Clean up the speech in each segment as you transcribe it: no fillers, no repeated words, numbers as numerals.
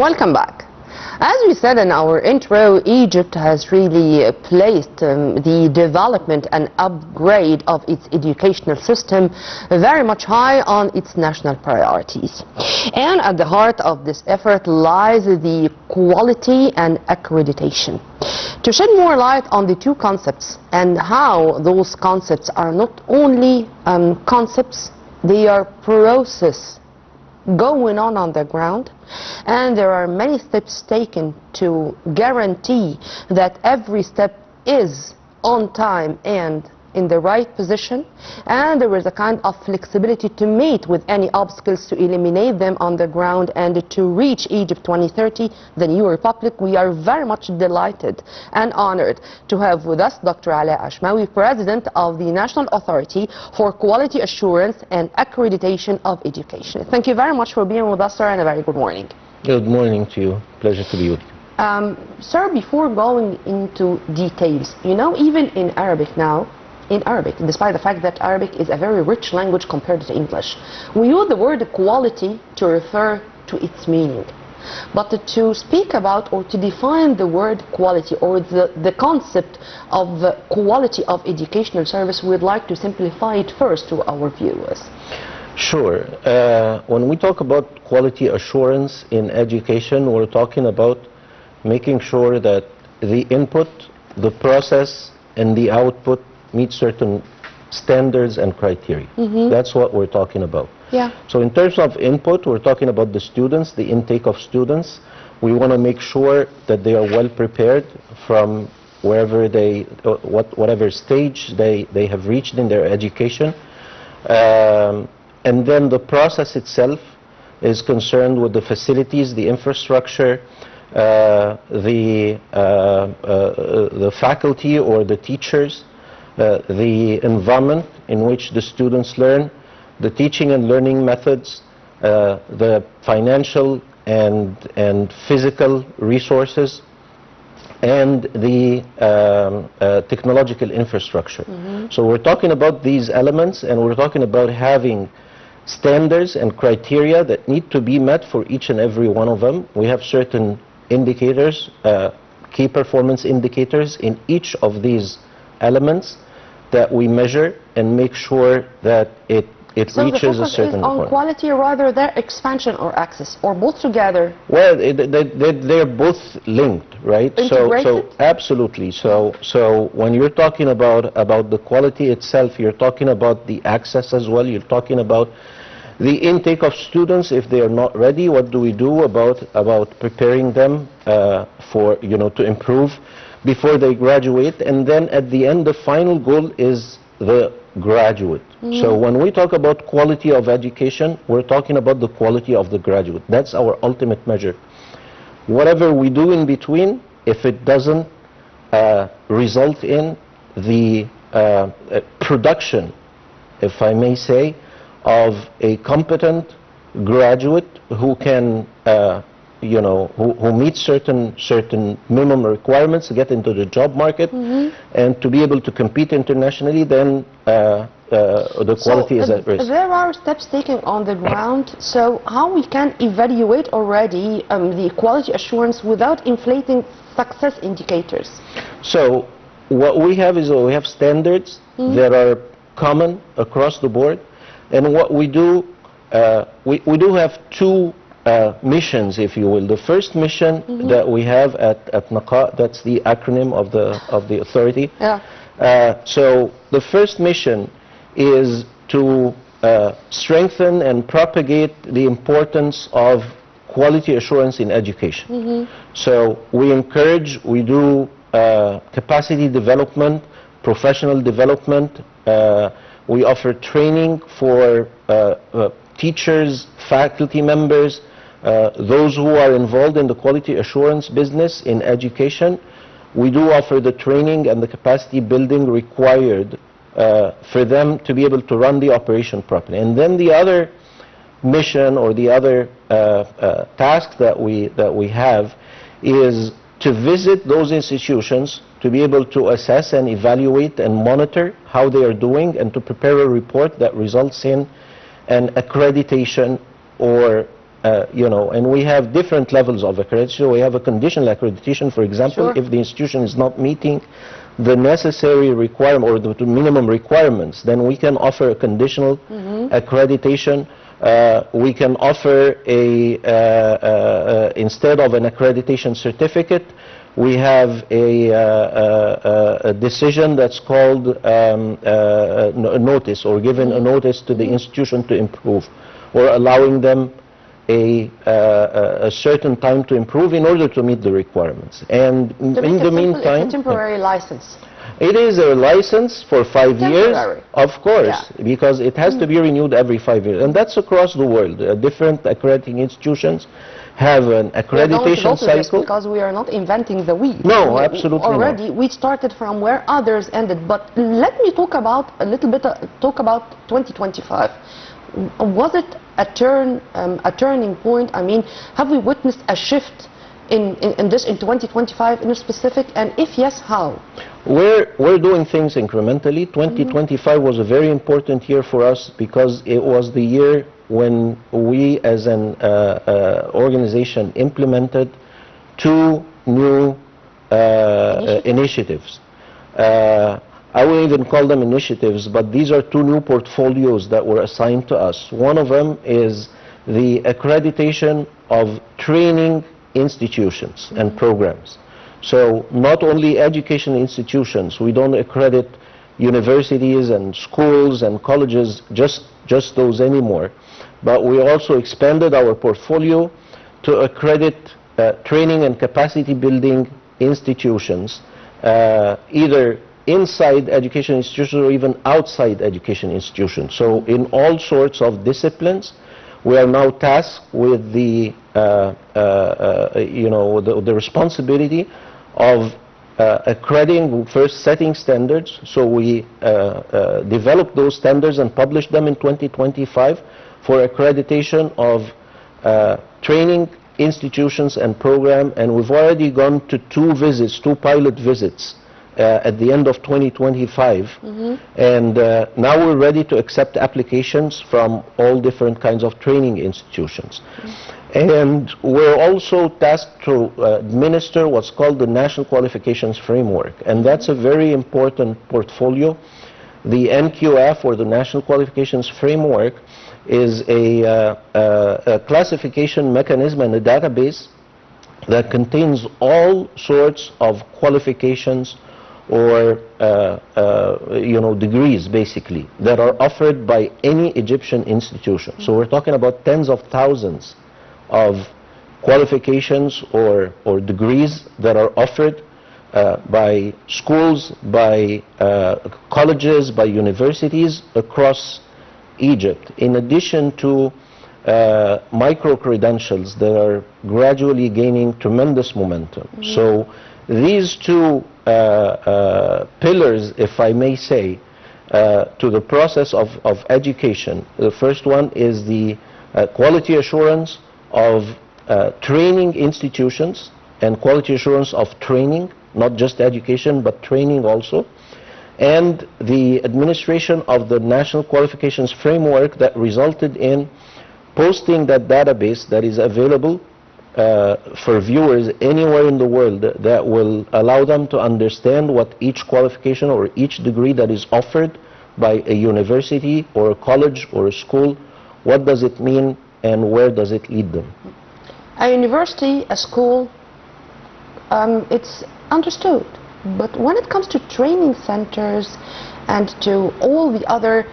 Welcome back. As we said in our intro, Egypt has really placed the development and upgrade of its educational system very much high on its national priorities. And at the heart of this effort lies the quality and accreditation. To shed more light on the two concepts and how those concepts are not only concepts, they are process going on the ground, and there are many steps taken to guarantee that every step is on time and in the right position, and there is a kind of flexibility to meet with any obstacles, to eliminate them on the ground, and to reach Egypt 2030, the new republic. We are very much delighted and honored to have with us Dr. Alaa Ashmawy, President of the National Authority for Quality Assurance and Accreditation of Education. Thank you very much for being with us, sir, and a very good morning. Good morning to you. Pleasure to be with you. Sir, before going into details, you know, even in Arabic now, despite the fact that Arabic is a very rich language compared to English, we use the word quality to refer to its meaning. But to speak about or to define the word quality or the concept of quality of educational service, we'd like to simplify it first to our viewers. Sure. When we talk about quality assurance in education, we're talking about making sure that the input, the process, and the output meet certain standards and criteria. That's what we're talking about. Yeah. So in terms of input, we're talking about the students, the intake of students. We want to make sure that they are well prepared from wherever whatever stage they have reached in their education. And then the process itself is concerned with the facilities, the infrastructure, the faculty or the teachers, the environment in which the students learn, the teaching and learning methods, the financial and physical resources, and the technological infrastructure. So we're talking about these elements, and we're talking about having standards and criteria that need to be met for each and every one of them. We have certain indicators, key performance indicators in each of these elements that we measure and make sure that it reaches a certain point. So the focus is on quality rather than expansion or access, or both together? Well, they're both linked, right? Integrated? So absolutely. So when you're talking about the quality itself, you're talking about the access as well. You're talking about the intake of students. If they are not ready, what do we do about preparing them for, to improve before they graduate? And then at the end, the final goal is the graduate. So when we talk about quality of education, we're talking about the quality of the graduate. That's our ultimate measure. Whatever we do in between, if it doesn't result in the production, if I may say, of a competent graduate who can who meets certain minimum requirements to get into the job market and to be able to compete internationally, then the quality is at risk. There are steps taken on the ground, so how we can evaluate already the quality assurance without inflating success indicators? So what we have is we have standards that are common across the board, and what we do, we do have two missions, if you will. The first mission that we have at NAQA, that's the acronym of the authority. So the first mission is to strengthen and propagate the importance of quality assurance in education. So we encourage, we do capacity development, professional development. We offer training for teachers, faculty members, those who are involved in the quality assurance business in education. We do offer the training and the capacity building required for them to be able to run the operation properly. And then the other mission or the other task that we have is to visit those institutions to be able to assess and evaluate and monitor how they are doing, and to prepare a report that results in an accreditation or you know, and we have different levels of accreditation. We have a conditional accreditation, for example, Sure. if the institution is not meeting the necessary requirement or the minimum requirements, then we can offer a conditional accreditation. We can offer instead of an accreditation certificate, we have a decision that's called a notice, or given a notice to the institution to improve, or allowing them a certain time to improve in order to meet the requirements. And in the meantime, it's a temporary license. it is a license for 5 years, Temporary. of course, Yeah. because it has to be renewed every 5 years, and that's across the world. Different accrediting institutions have an accreditation cycle. Because we are not inventing the wheel. No, absolutely not. Already, we started from where others ended. But let me talk about a little bit. Talk about 2025. Was it a turning point? I mean, have we witnessed a shift in 2025 in specific? And if yes, how? We're doing things incrementally. 2025 was a very important year for us because it was the year when we as an organization implemented 2 new initiatives. I wouldn't even call them initiatives, but these are 2 new portfolios that were assigned to us. One of them is the accreditation of training institutions and programs. So not only education institutions, we don't accredit universities and schools and colleges, just those anymore, but we also expanded our portfolio to accredit training and capacity building institutions, either inside education institutions or even outside education institutions. So in all sorts of disciplines, we are now tasked with the the responsibility of accrediting, first setting standards. So we developed those standards and published them in 2025 for accreditation of training institutions and program, and we've already gone to 2 visits, 2 pilot visits at the end of 2025, and now we're ready to accept applications from all different kinds of training institutions. And we're also tasked to administer what's called the National Qualifications Framework, and that's a very important portfolio. The NQF, or the National Qualifications Framework, is a classification mechanism and a database that contains all sorts of qualifications or degrees, basically, that are offered by any Egyptian institution. So we're talking about tens of thousands of qualifications or degrees that are offered by schools, by colleges, by universities across Egypt, in addition to micro-credentials that are gradually gaining tremendous momentum. So these 2 pillars, if I may say, to the process of education. The first one is the quality assurance of training institutions and quality assurance of training, not just education, but training also, and the administration of the National Qualifications Framework that resulted in posting that database that is available for viewers anywhere in the world, that will allow them to understand what each qualification or each degree that is offered by a university or a college or a school, what does it mean and where does it lead them. A university, a school, it's understood. But when it comes to training centers and to all the other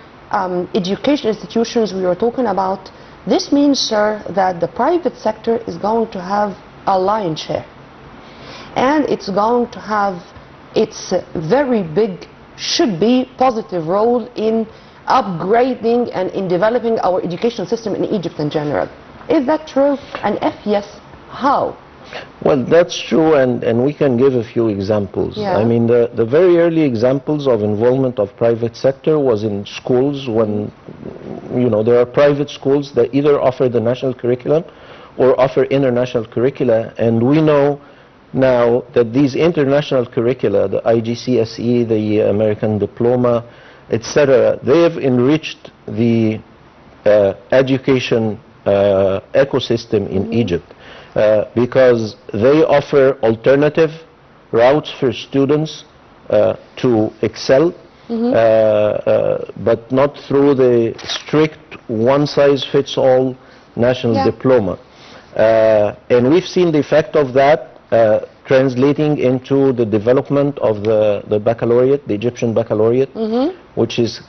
education institutions we were talking about, this means, sir, that the private sector is going to have a lion's share. And it's going to have its very big, should be positive role in upgrading and in developing our education system in Egypt in general. Is that true? And if yes, how? Well, that's true, and we can give a few examples. Yeah. I mean, the very early examples of involvement of private sector was in schools, when, there are private schools that either offer the national curriculum or offer international curricula, and we know now that these international curricula, the IGCSE, the American Diploma, etc., they have enriched the education ecosystem in Egypt because they offer alternative routes for students to excel, but not through the strict one-size-fits-all national diploma. And we've seen the effect of that translating into the development of the baccalaureate, the Egyptian baccalaureate, which is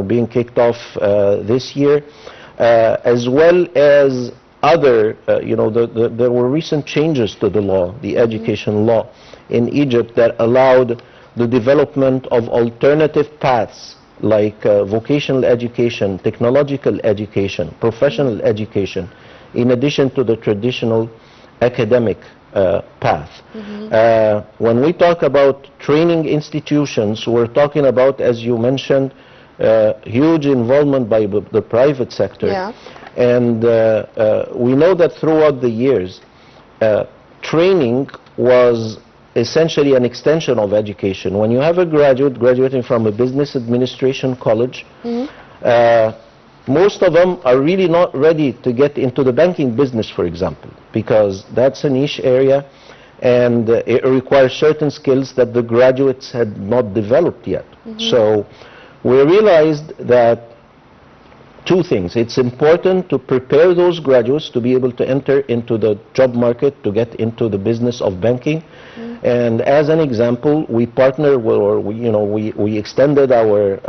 being kicked off this year, as well as other, there were recent changes to the law, the education law in Egypt, that allowed the development of alternative paths like vocational education, technological education, professional education, in addition to the traditional academic path. When we talk about training institutions, we're talking about, as you mentioned, huge involvement by the private sector. And we know that throughout the years, training was essentially an extension of education. When you have a graduate graduating from a business administration college, most of them are really not ready to get into the banking business, for example, because that's a niche area and it requires certain skills that the graduates had not developed yet. So we realized that two things. It's important to prepare those graduates to be able to enter into the job market, to get into the business of banking. And as an example, we partner with, or we extended our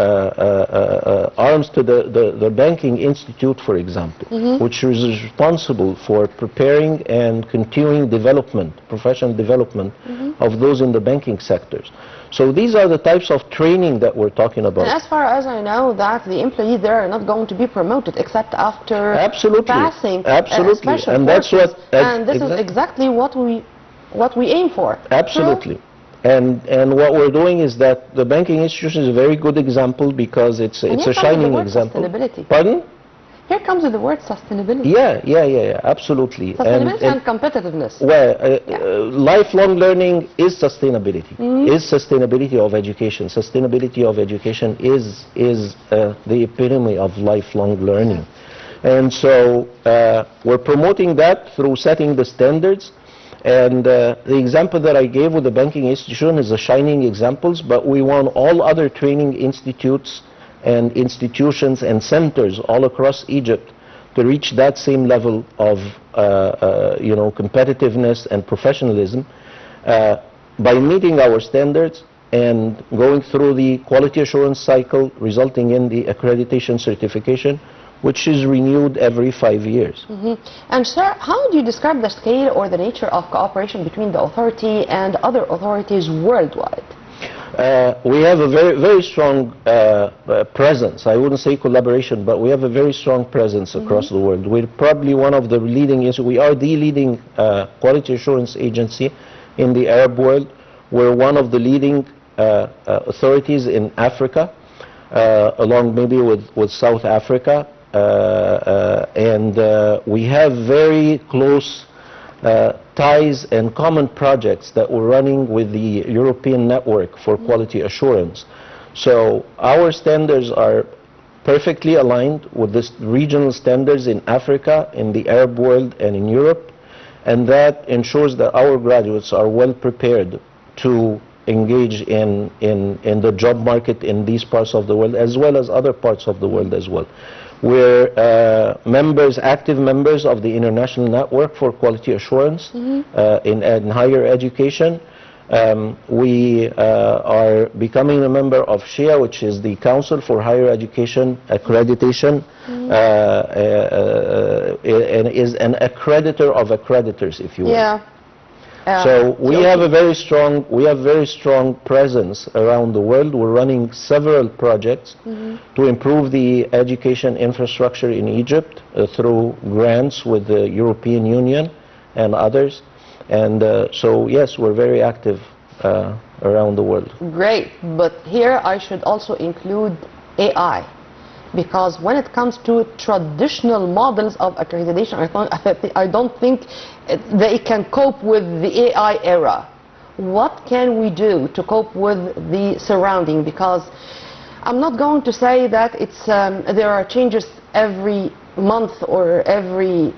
arms to the Banking Institute, for example, which is responsible for preparing and continuing development, professional development of those in the banking sectors. So these are the types of training that we're talking about. And as far as I know, that the employees there are not going to be promoted except after passing special and courses. that's what. And this is exactly what we aim for. Absolutely. And what we're doing is that the banking institution is a very good example because it's a shining example. Sustainability. Pardon? Here comes the word sustainability. Yeah, absolutely. Sustainability and competitiveness. Well, lifelong learning is sustainability. Is sustainability of education. Sustainability of education is the epitome of lifelong learning. And so we're promoting that through setting the standards. And the example that I gave with the banking institution is a shining examples, but we want all other training institutes and institutions and centers all across Egypt to reach that same level of competitiveness and professionalism by meeting our standards and going through the quality assurance cycle, resulting in the accreditation certification, which is renewed every 5 years. And sir, how do you describe the scale or the nature of cooperation between the authority and other authorities worldwide? We have a very strong presence. I wouldn't say collaboration, but we have a very strong presence across the world. We're probably one of the leading, we are the leading quality assurance agency in the Arab world. We're one of the leading authorities in Africa, along maybe with South Africa. And we have very close ties and common projects that we're running with the European Network for Quality Assurance. So our standards are perfectly aligned with the regional standards in Africa, in the Arab world, and in Europe, and that ensures that our graduates are well prepared to engage in the job market in these parts of the world, as well as other parts of the world as well. We're active members of the International Network for Quality Assurance in higher education. We are becoming a member of SHIA, which is the Council for Higher Education Accreditation, and is an accreditor of accreditors, if you will. So we have very strong presence around the world. We're running several projects to improve the education infrastructure in Egypt through grants with the European Union and others. And so yes, we're very active around the world. Great, but here I should also include AI. Because when it comes to traditional models of accreditation, I don't think they can cope with the AI era. What can we do to cope with the surrounding? Because I'm not going to say that there are changes every month or every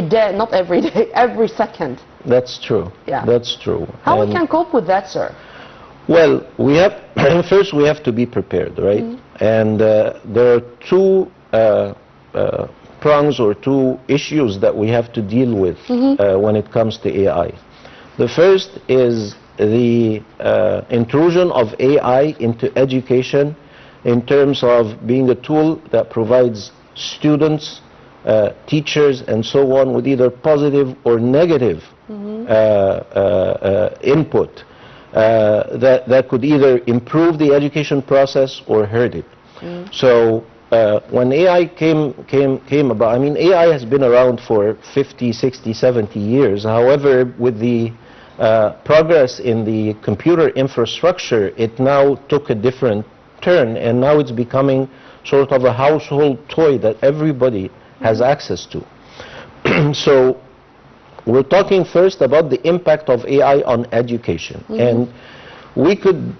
day, not every day, every second. That's true. Yeah. That's true. How we can cope with that, sir? Well, we have first we have to be prepared, right? And there are two prongs or two issues that we have to deal with when it comes to AI. The first is the intrusion of AI into education in terms of being a tool that provides students, teachers, and so on with either positive or negative input that could either improve the education process or hurt it. So when AI came about, I mean, AI has been around for 50, 60, 70 years. However, with the progress in the computer infrastructure, it now took a different turn, and now it's becoming sort of a household toy that everybody has access to. So we're talking first about the impact of AI on education, and we could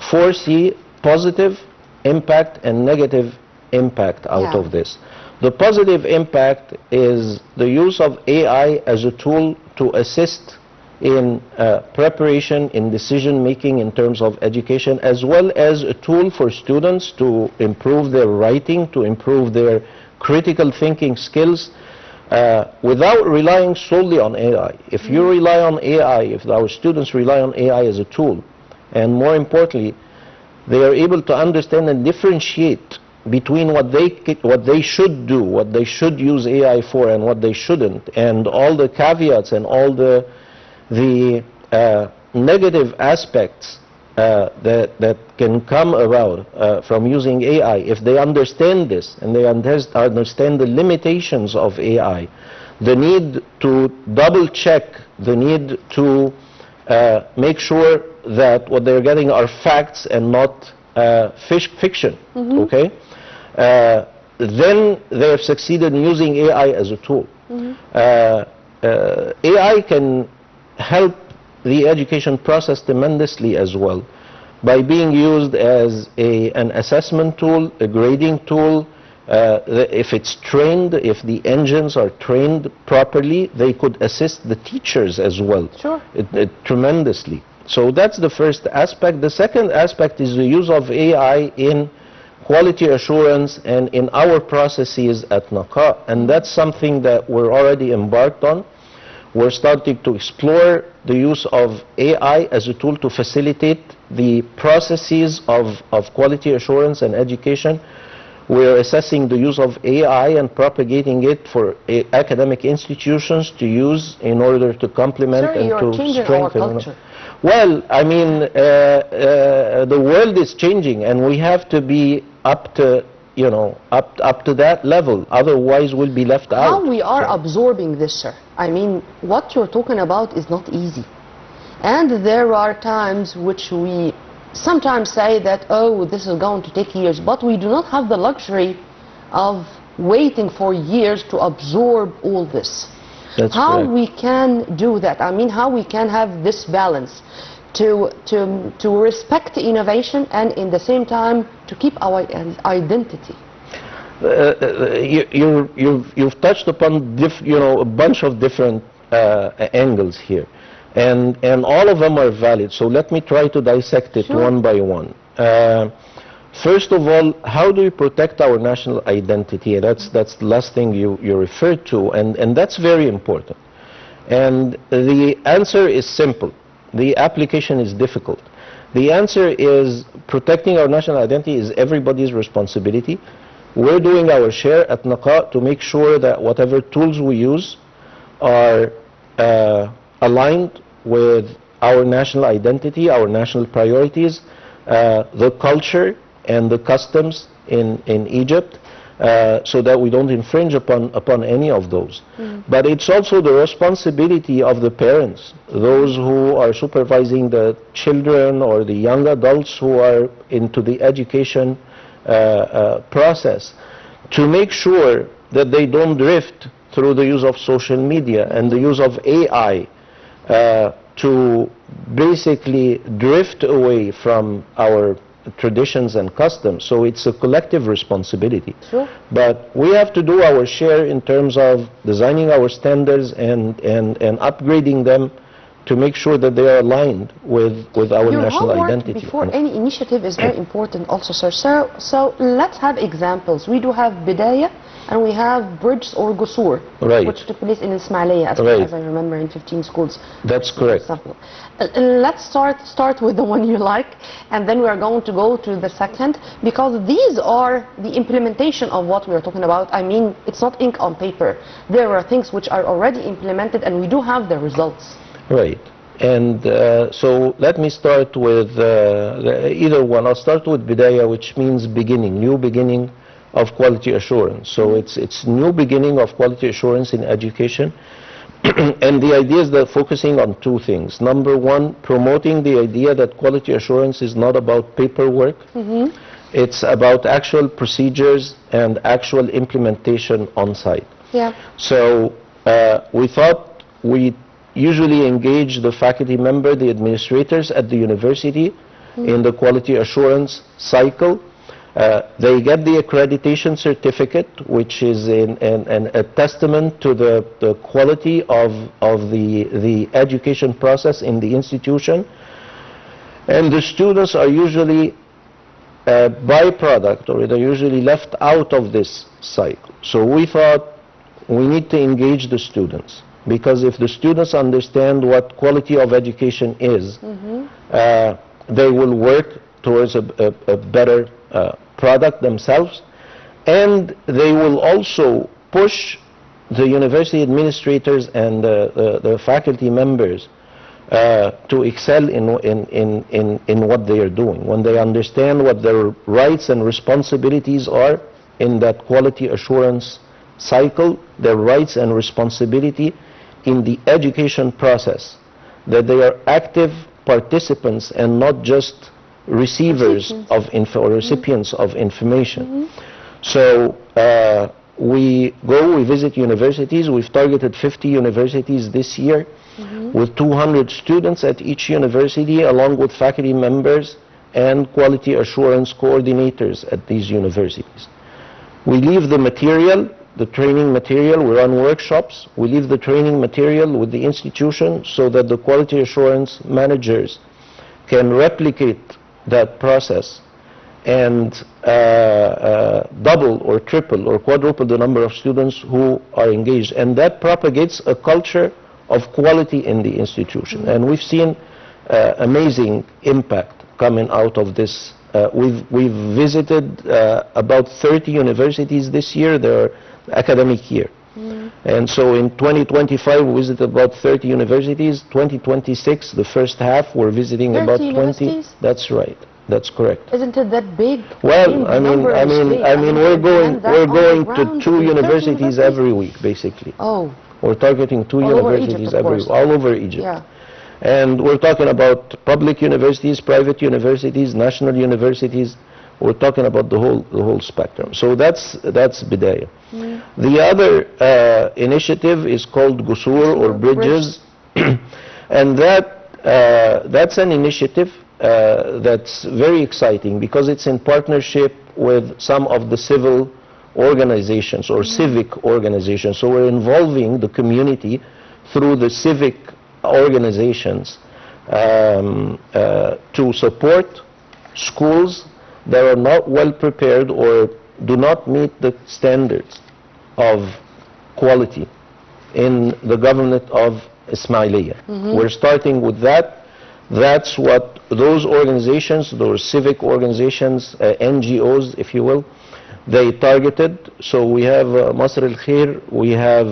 foresee positive impact and negative impact out of this. The positive impact is the use of AI as a tool to assist in preparation, in decision making in terms of education, as well as a tool for students to improve their writing, to improve their critical thinking skills, without relying solely on AI. If you rely on AI, if our students rely on AI as a tool, and more importantly, they are able to understand and differentiate between what they should do, what they should use AI for, and what they shouldn't, and all the caveats and all the negative aspects that can come about from using AI. If they understand this and they understand the limitations of AI, the need to double check, the need to make sure that what they're getting are facts and not fiction, okay? Then they have succeeded in using AI as a tool. AI can help the education process tremendously as well by being used as an assessment tool, a grading tool. If it's trained, if the engines are trained properly, they could assist the teachers as well. Sure. Tremendously. So that's the first aspect. The second aspect is the use of AI in quality assurance and in our processes at NAQA, and that's something that we're already embarked on. We're starting to explore the use of AI as a tool to facilitate the processes of quality assurance and education. We're assessing the use of AI and propagating it for academic institutions to use in order to complement and to strengthen. Our culture. Well, I mean, the world is changing, and we have to be up to, you know, up to that level. Otherwise, we'll be left out. How we are absorbing this, sir? I mean, what you're talking about is not easy, and there are times which we sometimes say that, oh, this is going to take years, but we do not have the luxury of waiting for years to absorb all this. That's how correct. We can do that? I mean, how we can have this balance to respect innovation and in the same time to keep our identity. You've touched upon a bunch of different angles here, and all of them are valid. So let me try to dissect it one by one. First of all, how do we protect our national identity? That's the last thing you referred to, and that's very important. And the answer is simple. The application is difficult. The answer is protecting our national identity is everybody's responsibility. We're doing our share at NAQA to make sure that whatever tools we use are aligned with our national identity, our national priorities, the culture and the customs in Egypt, so that we don't infringe upon any of those. But it's also the responsibility of the parents, those who are supervising the children or the young adults who are into the education process, to make sure that they don't drift through the use of social media and the use of AI to basically drift away from our traditions and customs. So it's a collective responsibility. Sure. But we have to do our share in terms of designing our standards and upgrading them to make sure that they are aligned with our Your national homework identity. before any initiative is very important also, sir. So let's have examples. We do have Bidaya and we have Bridges or Gusur, Right. which took place in Ismailia, as Right. far as I remember, in 15 schools. That's correct. Let's start with the one you like, and then we are going to go to the second, because these are the implementation of what we are talking about. I mean, it's not ink on paper. There are things which are already implemented, and we do have the results. Right. And so let me start with either one. I'll start with Bidaya, which means beginning, new beginning of quality assurance. So it's new beginning of quality assurance in education. And the idea is that focusing on two things. Number one, promoting the idea that quality assurance is not about paperwork. It's about actual procedures and actual implementation on site. Yeah. So we thought we usually engage the faculty member, the administrators at the university in the quality assurance cycle. They get the accreditation certificate, which is a testament to the quality of the education process in the institution. And the students are usually a byproduct, or they're usually left out of this cycle. So we thought we need to engage the students, because if the students understand what quality of education is, they will work towards a better product themselves, and they will also push the university administrators and the faculty members to excel in what they are doing. When they understand what their rights and responsibilities are in that quality assurance cycle, their rights and responsibility in the education process, that they are active participants and not just recipients of information. So we visit universities. We've targeted 50 universities this year, with 200 students at each university, along with faculty members and quality assurance coordinators at these universities. We leave the material, the training material, we run workshops, we leave the training material with the institution so that the quality assurance managers can replicate that process and double or triple or quadruple the number of students who are engaged. And that propagates a culture of quality in the institution. And we've seen amazing impact coming out of this. We've visited about 30 universities this year, their academic year. And so in 2025 we visited about 30 universities. 2026, the first half, we're visiting about 20. That's right. That's correct. Isn't it that big? Well, I mean, we're going to 2 universities every week, basically. Oh. We're targeting 2 universities every week, all over Egypt. Yeah. And we're talking about public universities, private universities, national universities. We're talking about the whole spectrum. So that's Bidaya. The other initiative is called Gusur or Bridges, and that's an initiative that's very exciting because it's in partnership with some of the civil organizations or civic organizations. So we're involving the community through the civic organizations to support schools that are not well prepared or do not meet the standards of quality in the government of Ismailia. We're starting with that. That's what those organizations, those civic organizations, NGOs, if you will, they targeted. So we have Masr al-Khair, we have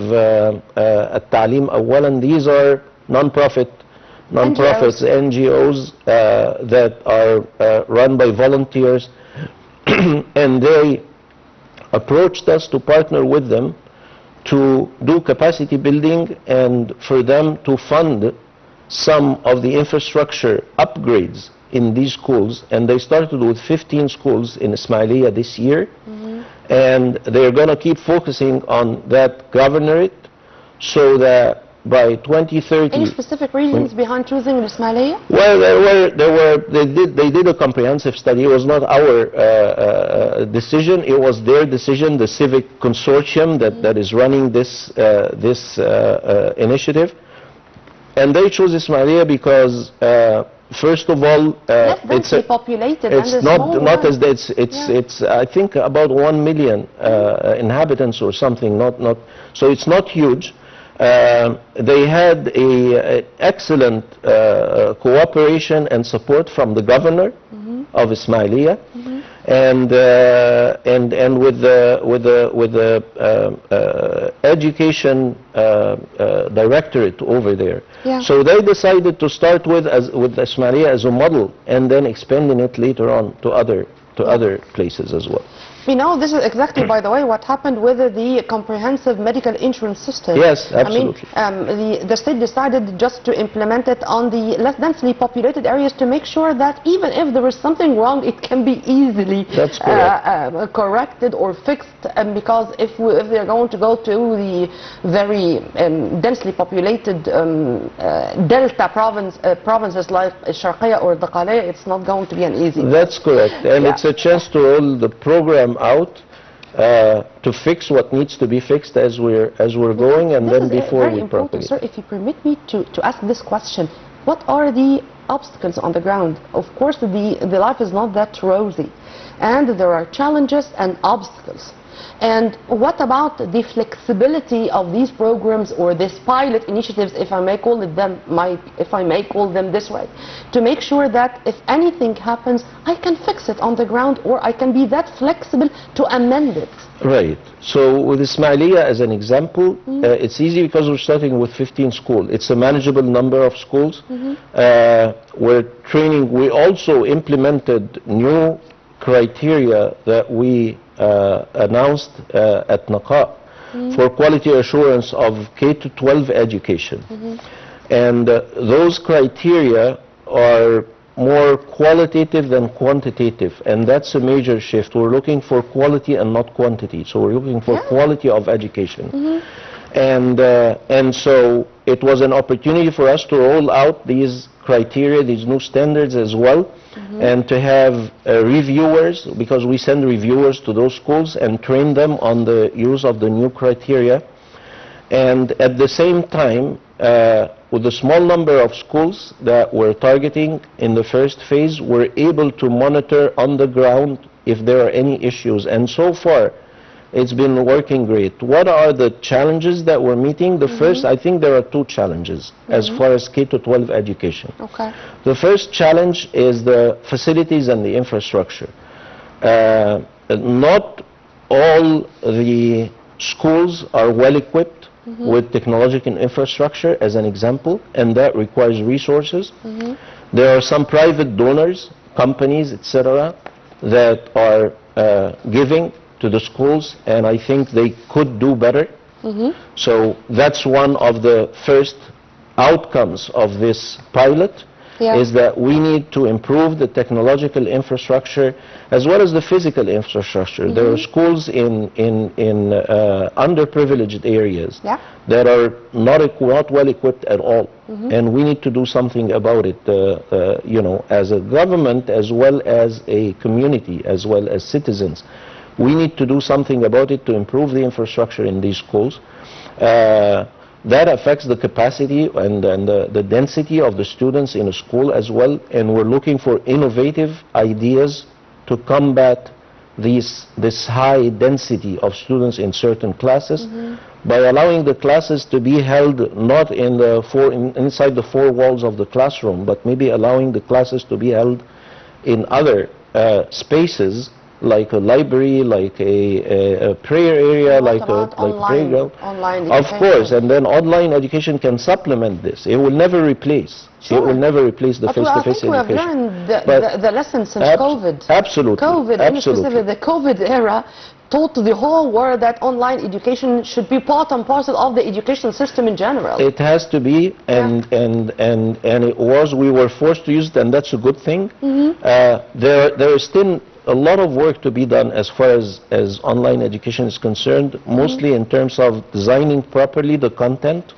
At-Ta'lim Awalan. These are non-profits, NGOs that are run by volunteers, and they approached us to partner with them to do capacity building and for them to fund some of the infrastructure upgrades in these schools. And they started with 15 schools in Ismailia this year, and they're going to keep focusing on that governorate so that by 2030. Any specific reasons behind choosing Ismailia? Well, they did a comprehensive study. It was not our decision. It was their decision, the civic consortium that is running this initiative. And they chose Ismailia because, first of all, it's populated. It's not as it's I think about 1 million inhabitants or something. So it's not huge. They had a excellent cooperation and support from the governor of Ismailia, and with the education directorate over there. Yeah. So they decided to start with Ismailia as a model, and then expanding it later on to other places as well. You know, this is exactly, by the way, what happened with the comprehensive medical insurance system. Yes, absolutely. I mean, the state decided just to implement it on the less densely populated areas to make sure that even if there is something wrong, it can be easily corrected or fixed. Because if they're going to go to the very densely populated delta provinces like Sharqiya or Daqalaya, it's not going to be an easy. That's correct, and it's a chance to roll the program out to fix what needs to be fixed as we're going, and then before we propagate. Sir, if you permit me to ask this question, what are the obstacles on the ground? Of course, the life is not that rosy, and there are challenges and obstacles. And what about the flexibility of these programs or these pilot initiatives, if I may call them this way, to make sure that if anything happens, I can fix it on the ground, or I can be that flexible to amend it? Right. So with Ismailia as an example, it's easy because we're starting with 15 schools. It's a manageable number of schools. We're training. We also implemented new criteria that we announced at Naqa for quality assurance of K-12 education. And those criteria are more qualitative than quantitative, and that's a major shift. We're looking for quality and not quantity, so we're looking for quality of education. And so it was an opportunity for us to roll out these criteria, these new standards as well, and to have reviewers, because we send reviewers to those schools and train them on the use of the new criteria. And at the same time, with the small number of schools that we're targeting in the first phase, we're able to monitor on the ground if there are any issues. And so far, it's been working great. What are the challenges that we're meeting? The first, I think there are two challenges as far as K-12 education. Okay. The first challenge is the facilities and the infrastructure. Not all the schools are well equipped with technological infrastructure, as an example, and that requires resources. There are some private donors, companies, etc., that are giving to the schools, and I think they could do better. So that's one of the first outcomes of this pilot, is that we need to improve the technological infrastructure as well as the physical infrastructure. There are schools in underprivileged areas that are not well equipped at all, and we need to do something about it, you know, as a government as well as a community, as well as citizens. We need to do something about it to improve the infrastructure in these schools. That affects the capacity and the density of the students in a school as well, and we're looking for innovative ideas to combat this high density of students in certain classes by allowing the classes to be held not inside the four walls of the classroom, but maybe allowing the classes to be held in other spaces, like a library, like a prayer area, like a playground. Online of course, and then online education can supplement this. It will never replace. It will never replace the face-to-face education. I think we have learned the lesson since COVID. Absolutely. Specifically the COVID era taught the whole world that online education should be part and parcel of the education system in general. It has to be, and it was. We were forced to use it, and that's a good thing. There is still a lot of work to be done as far as online education is concerned, mostly in terms of designing properly the content,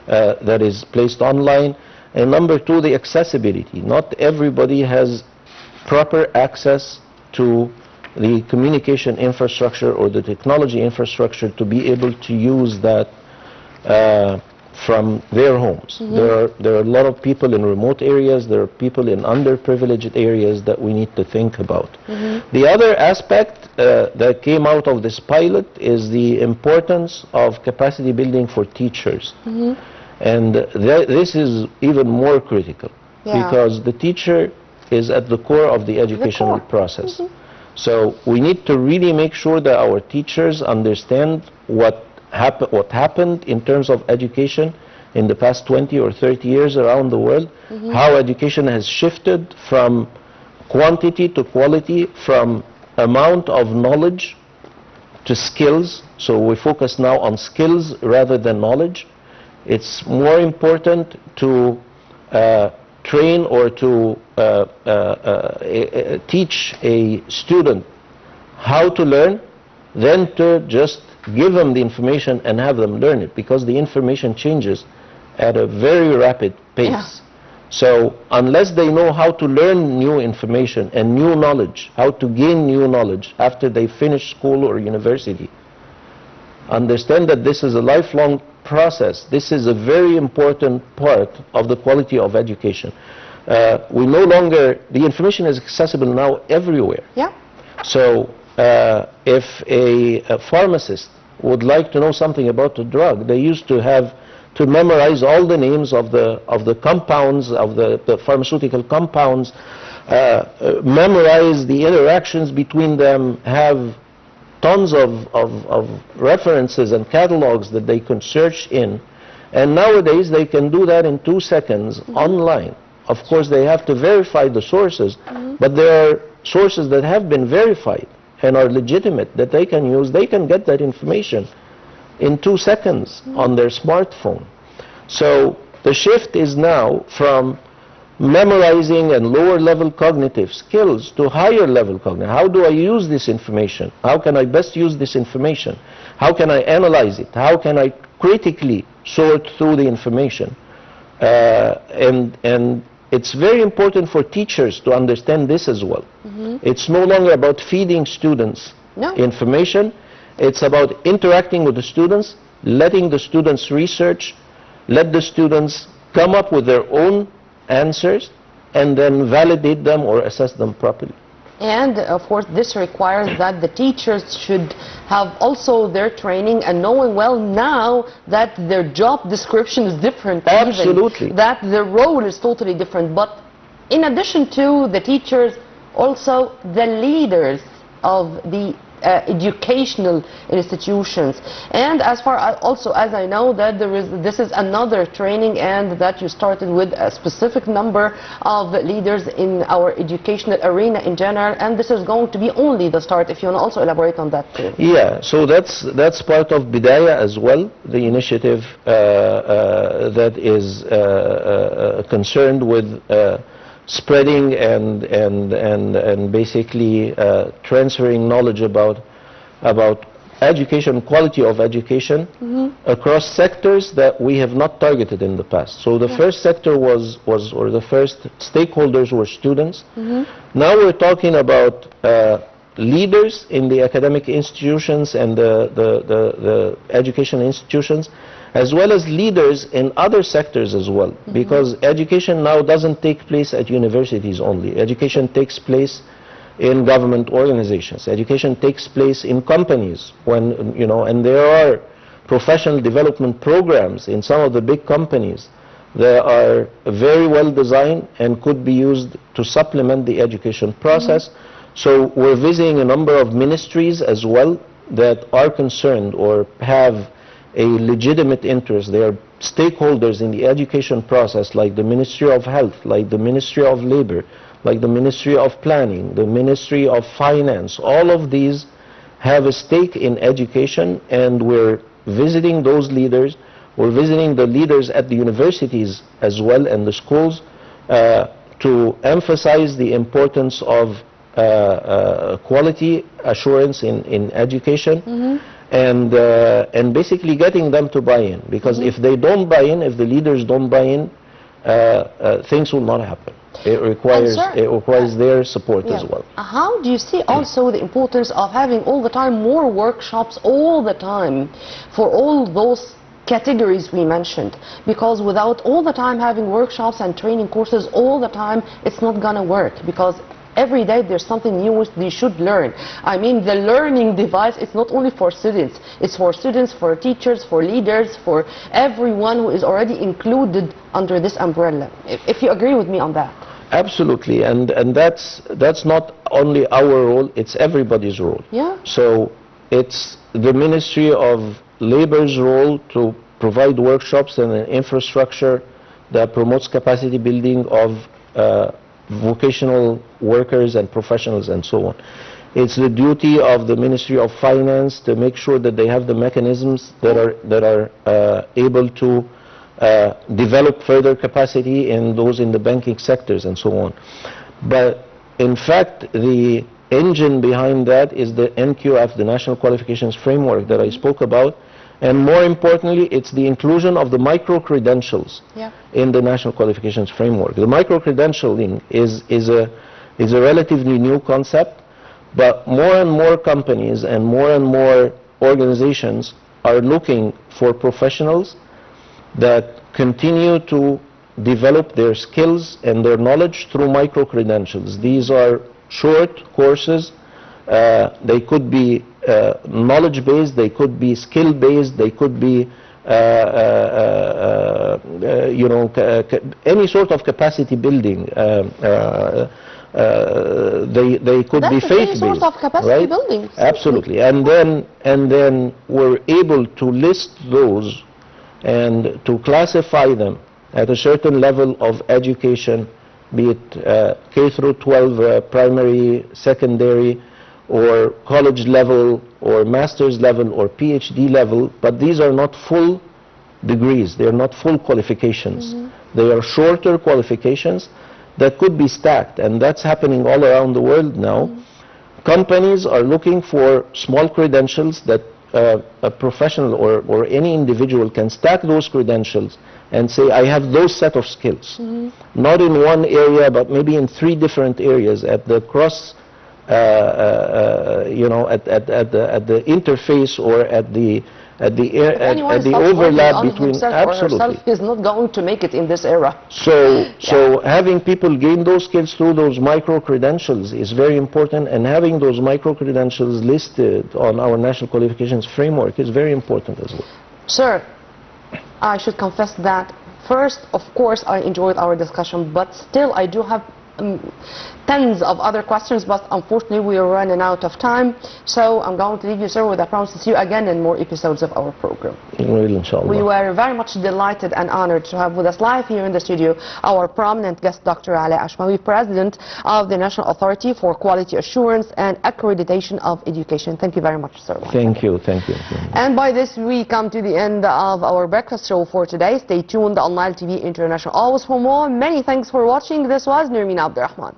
that is placed online. And number two, the accessibility. Not everybody has proper access to the communication infrastructure or the technology infrastructure to be able to use that from their homes. There are a lot of people in remote areas, there are people in underprivileged areas that we need to think about. The other aspect that came out of this pilot is the importance of capacity building for teachers. And this is even more critical because the teacher is at the core of the educational process. So we need to really make sure that our teachers understand what happened in terms of education in the past 20 or 30 years around the world, how education has shifted from quantity to quality, from amount of knowledge to skills. So we focus now on skills rather than knowledge. It's more important to train or to teach a student how to learn than to just give them the information and have them learn it, because the information changes at a very rapid pace. So unless they know how to learn new information and new knowledge, how to gain new knowledge after they finish school or university, understand that this is a lifelong process. This is a very important part of the quality of education. We no longer, the information is accessible now everywhere. So if a pharmacist would like to know something about a drug, they used to have to memorize all the names of the compounds, of the pharmaceutical compounds, memorize the interactions between them, have tons of references and catalogs that they can search in. And nowadays they can do that in 2 seconds online. Of course they have to verify the sources, but there are sources that have been verified and are legitimate that they can use. They can get that information in 2 seconds on their smartphone. So the shift is now from memorizing and lower level cognitive skills to higher level cognitive. How do I use this information? How can I best use this information? How can I analyze it? How can I critically sort through the information? And it's very important for teachers to understand this as well. It's no longer about feeding students information. It's about interacting with the students, letting the students research, let the students come up with their own answers, and then validate them or assess them properly. And of course this requires that the teachers should have also their training and knowing well now that their job description is different. Absolutely. Even, that their role is totally different. But in addition to the teachers, also the leaders of the educational institutions. And as far as also as I know that this is another training, and that you started with a specific number of leaders in our educational arena in general, and this is going to be only the start. If you want to also elaborate on that too. Yeah, so that's part of Bidaya as well, the initiative that is concerned with spreading and basically transferring knowledge about education, quality of education across sectors that we have not targeted in the past. So the first sector or the first stakeholders were students. Now we're talking about leaders in the academic institutions and the education institutions, as well as leaders in other sectors as well, because education now doesn't take place at universities only. Education takes place in government organizations. Education takes place in companies, when, you know, and there are professional development programs in some of the big companies that are very well designed and could be used to supplement the education process. So we're visiting a number of ministries as well that are concerned or have a legitimate interest. They are stakeholders in the education process, like the Ministry of Health, like the Ministry of Labor, like the Ministry of Planning, the Ministry of Finance. All of these have a stake in education, and we're visiting those leaders. We're visiting the leaders at the universities as well and the schools to emphasize the importance of quality assurance in education. and basically getting them to buy in. Because if they don't buy in, if the leaders don't buy in, things will not happen. It requires their support as well. How do you see also the importance of having all the time more workshops all the time for all those categories we mentioned? Because without all the time having workshops and training courses all the time, it's not gonna work, because every day there's something new they should learn. I mean, the learning device is not only for students, it's for students, for teachers, for leaders, for everyone who is already included under this umbrella. If you agree with me on that. Absolutely, and that's not only our role, it's everybody's role. Yeah. So it's the Ministry of Labor's role to provide workshops and an infrastructure that promotes capacity building of vocational workers and professionals and so on. It's the duty of the Ministry of Finance to make sure that they have the mechanisms that are able to develop further capacity in those in the banking sectors and so on. But in fact, the engine behind that is the NQF, the National Qualifications Framework that I spoke about. And more importantly, it's the inclusion of the micro-credentials in the National Qualifications Framework. The micro-credentialing is a relatively new concept, but more and more companies and more organizations are looking for professionals that continue to develop their skills and their knowledge through micro-credentials. These are short courses. They could be knowledge-based, they could be skill-based, they could be any sort of capacity building. They could be faith-based. That's sort of capacity building. Absolutely. And then we're able to list those and to classify them at a certain level of education, be it K through 12, primary, secondary, or college level, or master's level, or PhD level, but these are not full degrees, they are not full qualifications. They are shorter qualifications that could be stacked, and that's happening all around the world now. Companies are looking for small credentials that a professional or any individual can stack those credentials and say, I have those set of skills. Not in one area, but maybe in 3 different areas at the cross, at the interface or at the overlap between. Absolutely, is not going to make it in this era. So having people gain those skills through those micro credentials is very important, and having those micro credentials listed on our National Qualifications Framework is very important as well. Sir, I should confess that first, of course, I enjoyed our discussion, but still I do have tons of other questions, but unfortunately we are running out of time, so I'm going to leave you, sir, with a promise to see you again in more episodes of our program. Inshallah. We were very much delighted and honored to have with us live here in the studio our prominent guest, Dr. Alaa Ashmawy, President of the National Authority for Quality Assurance and Accreditation of Education. Thank you very much, sir. Thank you. And by this we come to the end of our breakfast show for today. Stay tuned on Nile TV International always for more. Many thanks for watching. This was Nirmina Abdurrahman.